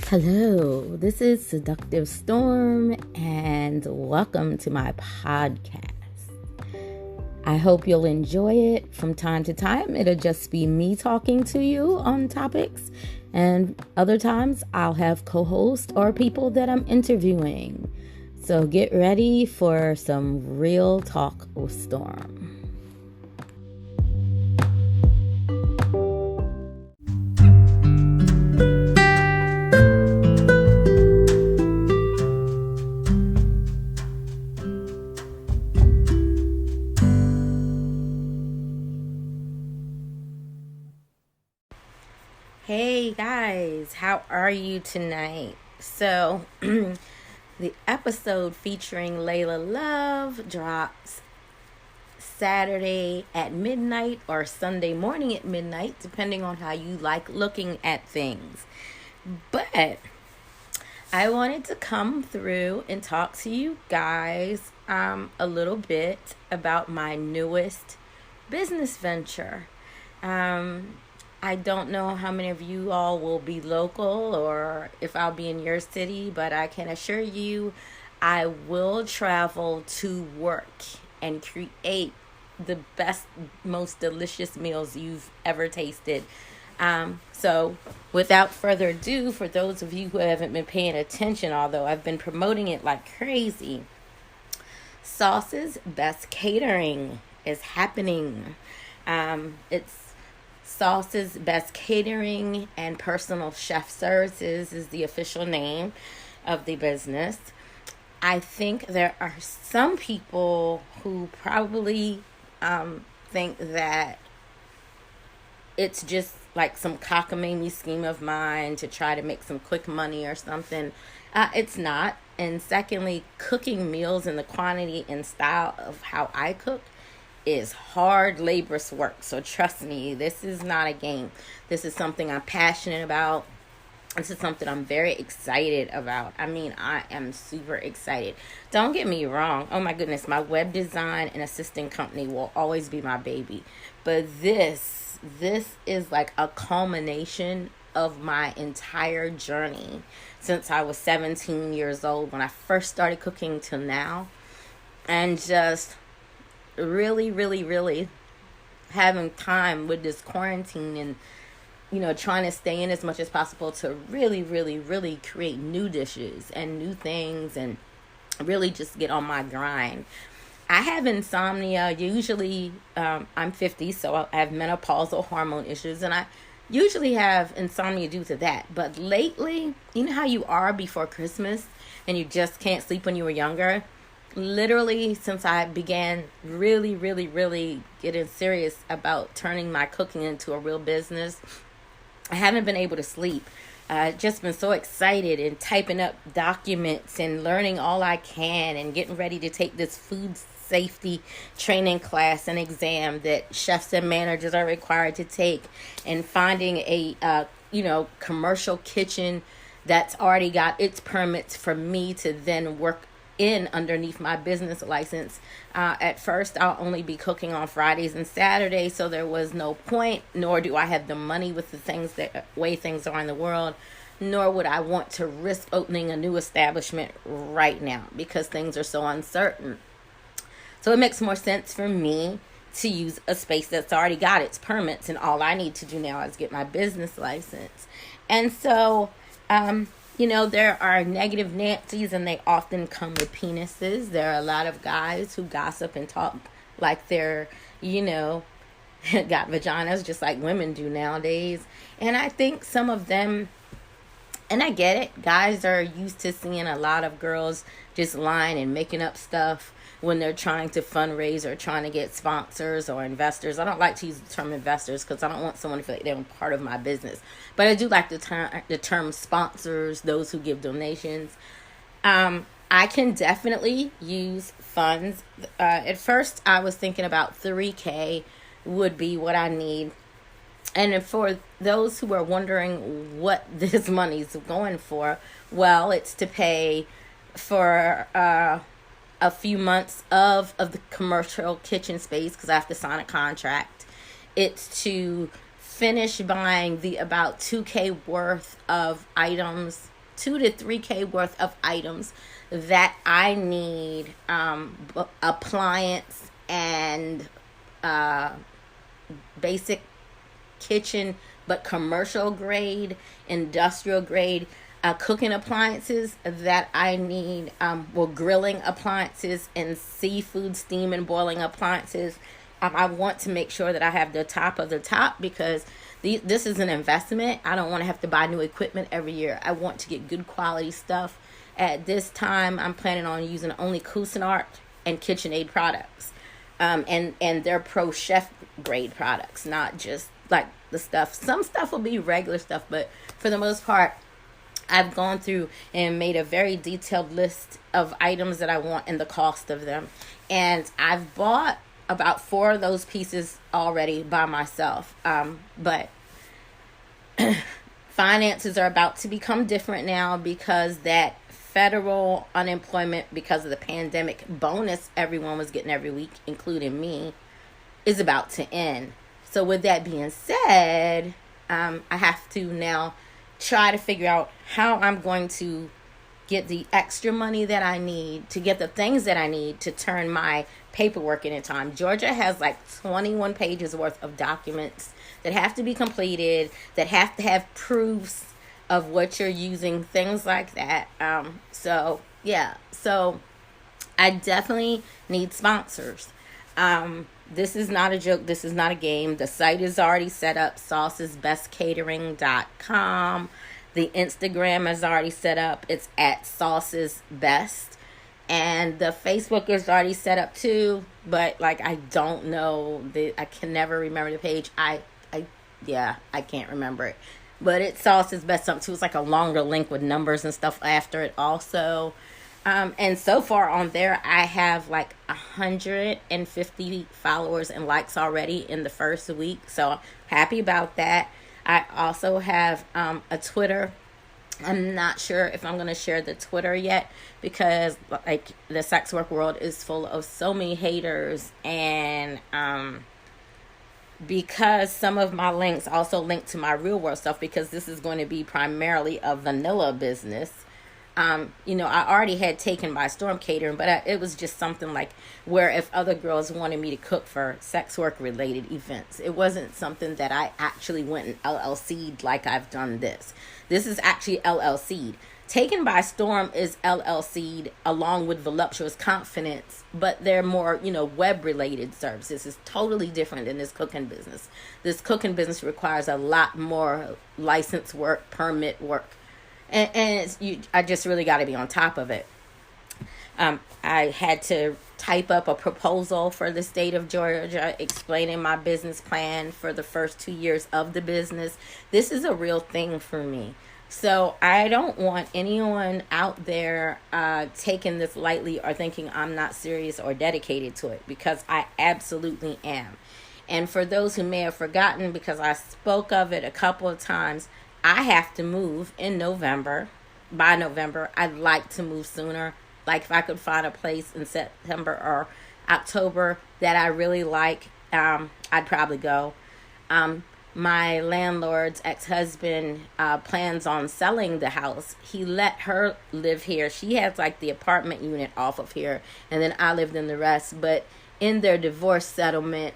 Hello, this is Seductive Storm, and welcome to my podcast. I hope you'll enjoy it. From time to time, it'll just be me talking to you on topics, and other times, I'll have co hosts or people that I'm interviewing. So get ready for some real talk with Storm. Hey guys, how are you tonight? So, the episode featuring Layla Love drops Saturday at midnight or Sunday morning at midnight, depending on how you like looking at things. But I wanted to come through and talk to you guys a little bit about my newest business venture. I don't know how many of you all will be local or if I'll be in your city, but I can assure you I will travel to work and create the best, most delicious meals you've ever tasted. So without further ado, for those of you who haven't been paying attention, although I've been promoting it like crazy, Sauce's Best Catering is happening. It's Sauce's Best Catering and Personal Chef Services is the official name of the business. I think there are some people who probably think that it's just like some cockamamie scheme of mine to try to make some quick money or something. It's not. And secondly, cooking meals in the quantity and style of how I cook is hard, laborious work. So trust me, this is not a game. This is something I'm passionate about. This is something I'm very excited about. I mean, I am super excited. Don't get me wrong. Oh my goodness, my web design and assisting company will always be my baby. But this is like a culmination of my entire journey since I was 17 years old when I first started cooking till now. And just really having time with this quarantine and trying to stay in as much as possible to really create new dishes and new things and really just get on my grind. I have insomnia. Usually I'm 50, so I have menopausal hormone issues, and I usually have insomnia due to that. But lately, you know how you are before Christmas and you just can't sleep when you were younger? Literally, since I began really getting serious about turning my cooking into a real business, I haven't been able to sleep. Just been so excited and typing up documents and learning all I can and getting ready to take this food safety training class and exam that chefs and managers are required to take, and finding a commercial kitchen that's already got its permits for me to then work in underneath my business license. At first, I'll only be cooking on Fridays and Saturdays, so there was no point, nor do I have the money with the way things are in the world, nor would I want to risk opening a new establishment right now because things are so uncertain. So it makes more sense for me to use a space that's already got its permits, and all I need to do now is get my business license. And so, there are negative Nancy's, and they often come with penises. There are a lot of guys who gossip and talk like they're, got vaginas just like women do nowadays. And I think some of them, and I get it, guys are used to seeing a lot of girls just lying and making up stuff when they're trying to fundraise or trying to get sponsors or investors. I don't like to use the term investors because I don't want someone to feel like they're part of my business. But I do like the term sponsors, those who give donations. I can definitely use funds. At first, I was thinking about $3,000 would be what I need. And for those who are wondering what this money is going for, well, it's to pay for a few months of the commercial kitchen space because I have to sign a contract. It's to finish buying the about $2,000 worth of items 2 to 3K worth of items that I need, appliance and basic kitchen, but commercial grade, industrial grade cooking appliances that I need, grilling appliances and seafood steam and boiling appliances. I want to make sure that I have the top of the top because this is an investment. I don't want to have to buy new equipment every year. I want to get good quality stuff. At this time, I'm planning on using only Cuisinart and KitchenAid products, and they're pro chef grade products, not just like the stuff. Some stuff will be regular stuff, but for the most part, I've gone through and made a very detailed list of items that I want and the cost of them. And I've bought about 4 of those pieces already by myself. But finances are about to become different now because that federal unemployment, because of the pandemic bonus everyone was getting every week, including me, is about to end. So with that being said, I have to now try to figure out how I'm going to get the extra money that I need to get the things that I need to turn my paperwork in in time. Georgia has like 21 pages worth of documents that have to be completed, that have to have proofs of what you're using, things like that. So I definitely need sponsors. This is not a joke. This is not a game. The site is already set up, saucesbestcatering.com. The Instagram is already set up. It's at saucesbest. And the Facebook is already set up too. But like, I don't know. I can never remember the page. I can't remember it. But it's Sauces Best something too. It's like a longer link with numbers and stuff after it also. And so far on there, I have like 150 followers and likes already in the first week. So happy about that. I also have a Twitter. I'm not sure if I'm going to share the Twitter yet because like the sex work world is full of so many haters, and because some of my links also link to my real world stuff, because this is going to be primarily a vanilla business. I already had Taken by Storm catering, but it was just something like where if other girls wanted me to cook for sex work related events, it wasn't something that I actually went and LLC'd like I've done this. This is actually LLC'd. Taken by Storm is LLC'd along with Voluptuous Confidence, but they're more, web related services. It's totally different than this cooking business. This cooking business requires a lot more license work, permit work. And I just really got to be on top of it. I had to type up a proposal for the state of Georgia explaining my business plan for the first 2 years of the business. This is a real thing for me. So I don't want anyone out there taking this lightly or thinking I'm not serious or dedicated to it, because I absolutely am. And for those who may have forgotten, because I spoke of it a couple of times, I have to move in November. By November, I'd like to move sooner. Like if I could find a place in September or October that I really like, I'd probably go. My landlord's ex-husband plans on selling the house. He let her live here. She has like the apartment unit off of here, and then I lived in the rest. But in their divorce settlement,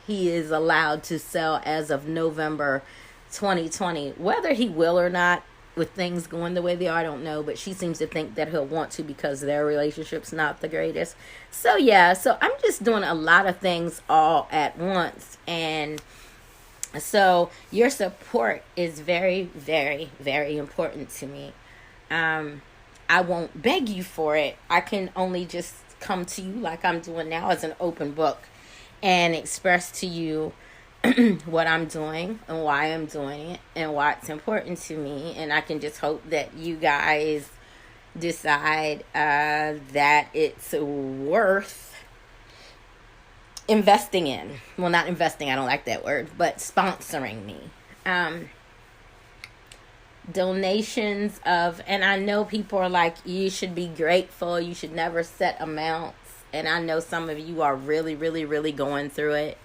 he is allowed to sell as of November 2020. Whether he will or not, with things going the way they are, I don't know, but she seems to think that he'll want to because their relationship's not the greatest. So I'm just doing a lot of things all at once, and so your support is very, very, very important to me. I won't beg you for it. I can only just come to you like I'm doing now as an open book and express to you what I'm doing and why I'm doing it and why it's important to me. And I can just hope that you guys decide that it's worth investing in. Well, not investing, I don't like that word, but sponsoring me. Donations of, and I know people are like, you should be grateful, you should never set amounts. And I know some of you are really, really, really going through it.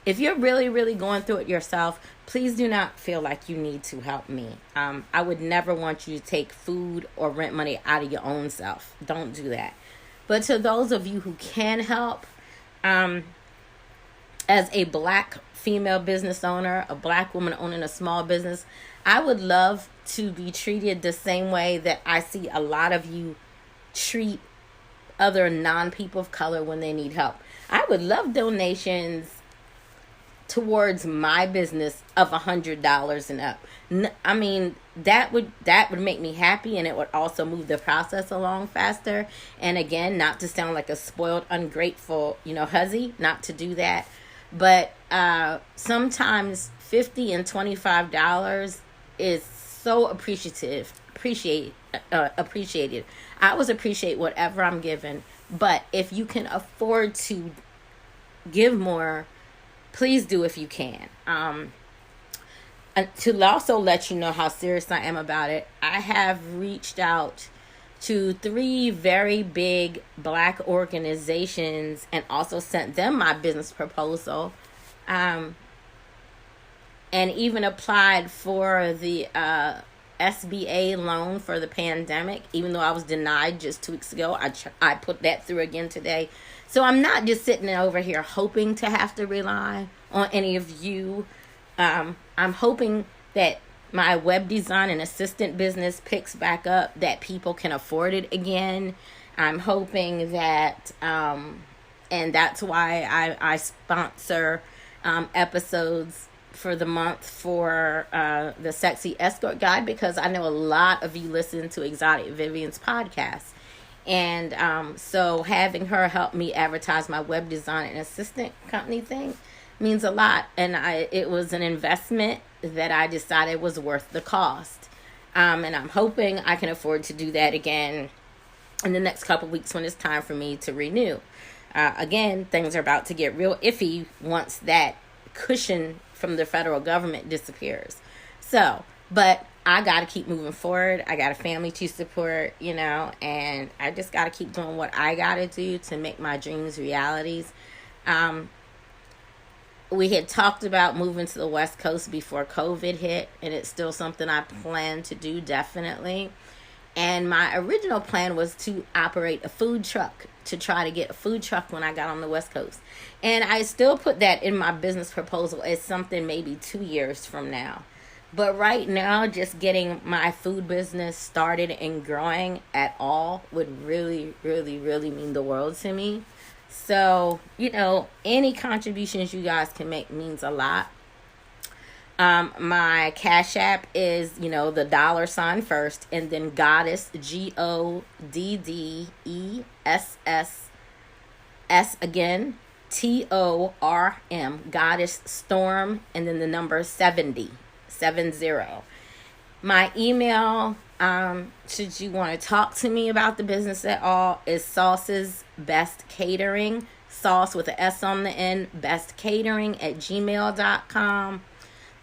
if you're really, really going through it yourself, please do not feel like you need to help me. I would never want you to take food or rent money out of your own self. Don't do that. But to those of you who can help, as a Black female business owner, a Black woman owning a small business, I would love to be treated the same way that I see a lot of you treat other non-people of color when they need help. I would love donations towards my business of $100 and up. I mean, that would make me happy, and it would also move the process along faster. And again, not to sound like a spoiled, ungrateful, hussy, not to do that, but sometimes $50 and $25 is so appreciated. I always appreciate whatever I'm given, but if you can afford to give more, please do if you can. To also let you know how serious I am about it, I have reached out to 3 very big Black organizations and also sent them my business proposal, and even applied for the SBA loan for the pandemic, even though I was denied just 2 weeks ago. I put that through again today. So I'm not just sitting over here hoping to have to rely on any of you. I'm hoping that my web design and assistant business picks back up, that people can afford it again. I'm hoping that, and that's why I sponsor episodes for the month for the Sexy Escort Guide, because I know a lot of you listen to Exotic Vivian's podcast. And so having her help me advertise my web design and assistant company thing means a lot. And it was an investment that I decided was worth the cost. And I'm hoping I can afford to do that again in the next couple weeks when it's time for me to renew. Again, things are about to get real iffy once that cushion from the federal government disappears. So, but I got to keep moving forward. I got a family to support, and I just got to keep doing what I got to do to make my dreams realities. We had talked about moving to the West Coast before COVID hit, and it's still something I plan to do, definitely. And my original plan was to operate a food truck, to try to get a food truck when I got on the West Coast. And I still put that in my business proposal as something maybe 2 years from now. But right now, just getting my food business started and growing at all would really, really, really mean the world to me. So, any contributions you guys can make means a lot. My Cash App is, the $ first, and then Goddess, GODDESS again, TORM, Goddess Storm, and then the number 70. My email, should you want to talk to me about the business at all, is Sauce's Best Catering, sauce with an S on the end, bestcatering@gmail.com.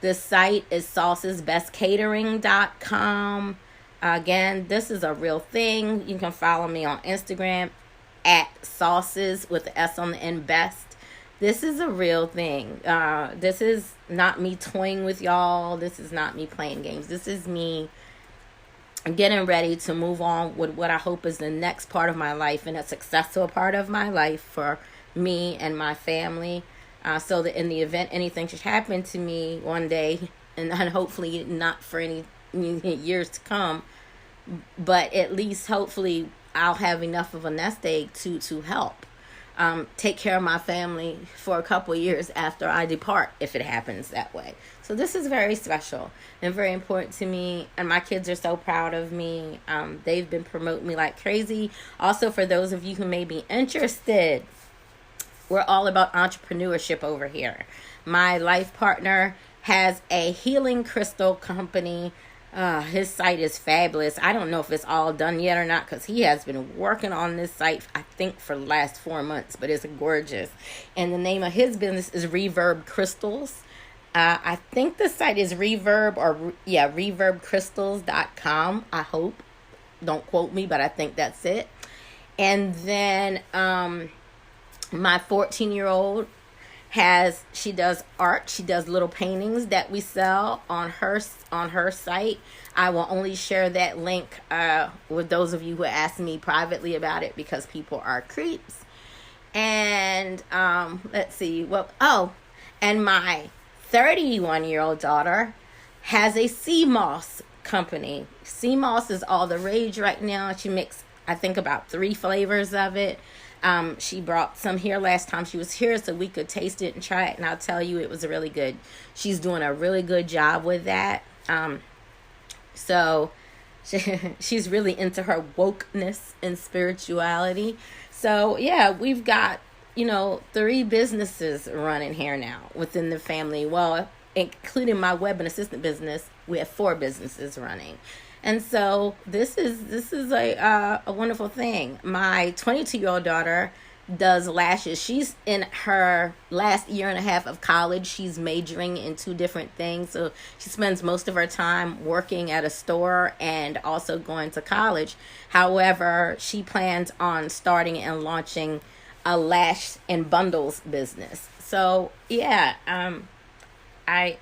The site is saucesbestcatering.com. Again, this is a real thing. You can follow me on Instagram at sauces with the S on the end, best. This is a real thing. This is not me toying with y'all. This is not me playing games. This is me getting ready to move on with what I hope is the next part of my life, and a successful part of my life for me and my family. So that in the event anything should happen to me one day, and hopefully not for any years to come, but at least hopefully I'll have enough of a nest egg to help take care of my family for a couple of years after I depart, if it happens that way. So this is very special and very important to me, and my kids are so proud of me. They've been promoting me like crazy. Also, for those of you who may be interested, we're all about entrepreneurship over here. My life partner has a healing crystal company. His site is fabulous. I don't know if it's all done yet or not, because he has been working on this site, I think, for the last 4 months, but it's gorgeous. And the name of his business is Reverb Crystals. I think the site is reverbcrystals.com. I hope. Don't quote me, but I think that's it. And then my 14-year-old she does art. She does little paintings that we sell on her site. I will only share that link with those of you who ask me privately about it, because people are creeps. And let's see, and my 31-year-old daughter has a sea moss company. Sea moss is all the rage right now. She makes, I think, about 3 flavors of it. She brought some here last time she was here so we could taste it and try it, and I'll tell you, it was really good. She's doing a really good job with that. So she's really into her wokeness and spirituality. So yeah, we've got, 3 businesses running here now within the family. Well, including my web and assistant business, we have 4 businesses running. And so this is a wonderful thing. My 22-year-old daughter does lashes. She's in her last year and a half of college. She's majoring in 2 different things. So she spends most of her time working at a store and also going to college. However, she plans on starting and launching a lash and bundles business. So yeah, and my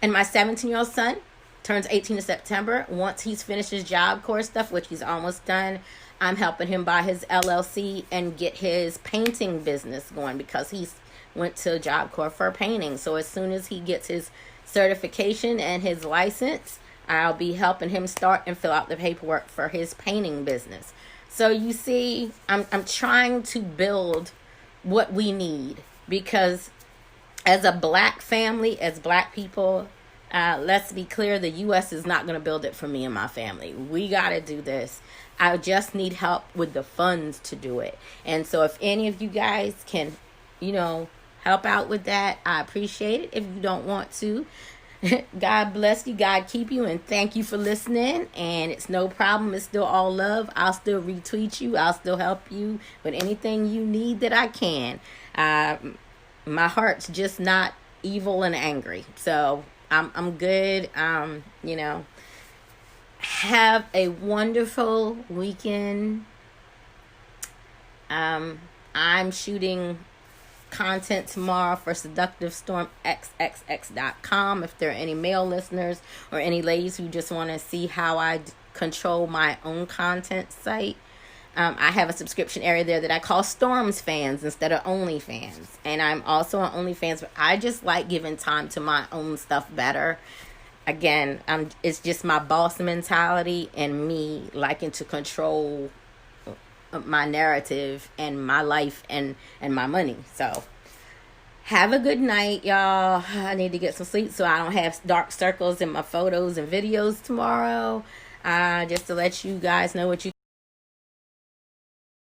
17-year-old son turns 18 in September. Once he's finished his Job Corps stuff, which he's almost done, I'm helping him buy his LLC and get his painting business going, because he's went to Job Corps for painting. So as soon as he gets his certification and his license, I'll be helping him start and fill out the paperwork for his painting business. So you see, I'm trying to build what we need, because as a black family, as black people, let's be clear, the U.S. is not going to build it for me and my family. We got to do this. I just need help with the funds to do it. And so if any of you guys can, help out with that, I appreciate it. If you don't want to, God bless you, God keep you, and thank you for listening. And it's no problem. It's still all love. I'll still retweet you. I'll still help you with anything you need that I can. My heart's just not evil and angry. So I'm good. Have a wonderful weekend. I'm shooting content tomorrow for seductivestormxxx.com. If there are any male listeners or any ladies who just want to see how I control my own content site, I have a subscription area there that I call Storms Fans instead of OnlyFans. And I'm also on OnlyFans, but I just like giving time to my own stuff better. Again, it's just my boss mentality and me liking to control my narrative and my life and my money. So have a good night, y'all. I need to get some sleep so I don't have dark circles in my photos and videos tomorrow. Just to let you guys know what you